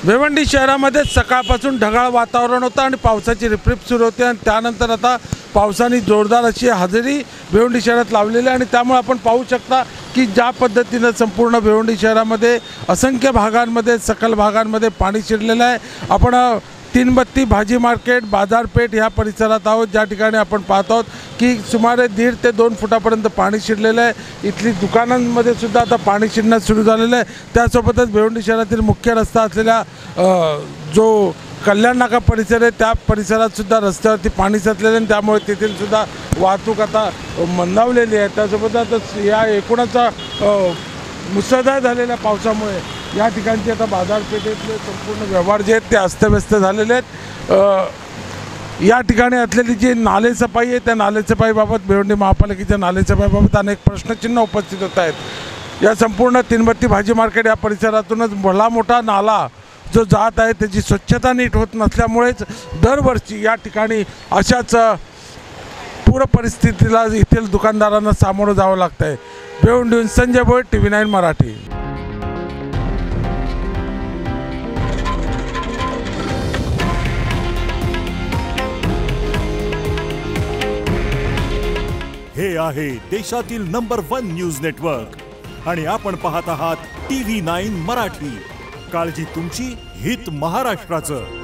भिवंडी शहरामध्ये सकाळपासून ढगाळ वातावरण होतं आणि पावसाची रिपरिप सुरू होती आणि त्यानंतर आता पावसाने जोरदार अशी हजेरी भिवंडी शहरात लावलेली आहे आणि त्यामुळे आपण पाहू शकता की ज्या पद्धतीनं संपूर्ण भिवंडी शहरामध्ये असंख्य भागांमध्ये सकल भागांमध्ये पाणी शिरलेलं आहे। आपण तीनबत्ती भाजी मार्केट बाजारपेठ ह्या परिसरात आहोत, ज्या ठिकाणी आपण पाहत आहोत की सुमारे 1.5 ते 2 फुटापर्यंत पाणी शिरलेलं आहे। इथली दुकानांमध्ये सुद्धा आता पाणी शिरण्यास सुरू झालेलं आहे। त्यासोबतच भिवंडी शहरातील मुख्य रस्ता असलेल्या जो कल्याण नाका परिसर आहे त्या परिसरात सुद्धा रस्त्यावरती पाणी साचलेलं आहे, त्यामुळे तेथील सुद्धा वाहतूक आता मंदावलेली आहे। त्यासोबतच या एकूणच मुसळधार झालेल्या पावसामुळे या ठिकाणचे आता बाजारपेठेतले संपूर्ण व्यवहार जे आहेत ते अस्तव्यस्त झालेले आहेत। या ठिकाणी असलेली जी नालेसफाई आहे त्या नालेसफाईबाबत भिवंडी महापालिकेच्या नालेसफाईबाबत अनेक प्रश्नचिन्ह उपस्थित होत आहेत। या संपूर्ण तीनबत्ती भाजी मार्केट या परिसरातूनच भला मोठा नाला जो जात आहे त्याची स्वच्छता नीट होत नसल्यामुळेच दरवर्षी या ठिकाणी अशाच पूर परिस्थितीला येथील दुकानदारांना सामोरं जावं लागतं आहे। भिवंडीहून संजय भोये, TV9 मराठी। हे आहे देशातील नंबर 1 न्यूज नेटवर्क आणि आपण पाहत आहात TV9 मराठी। काळजी तुमची, हित महाराष्ट्राचं।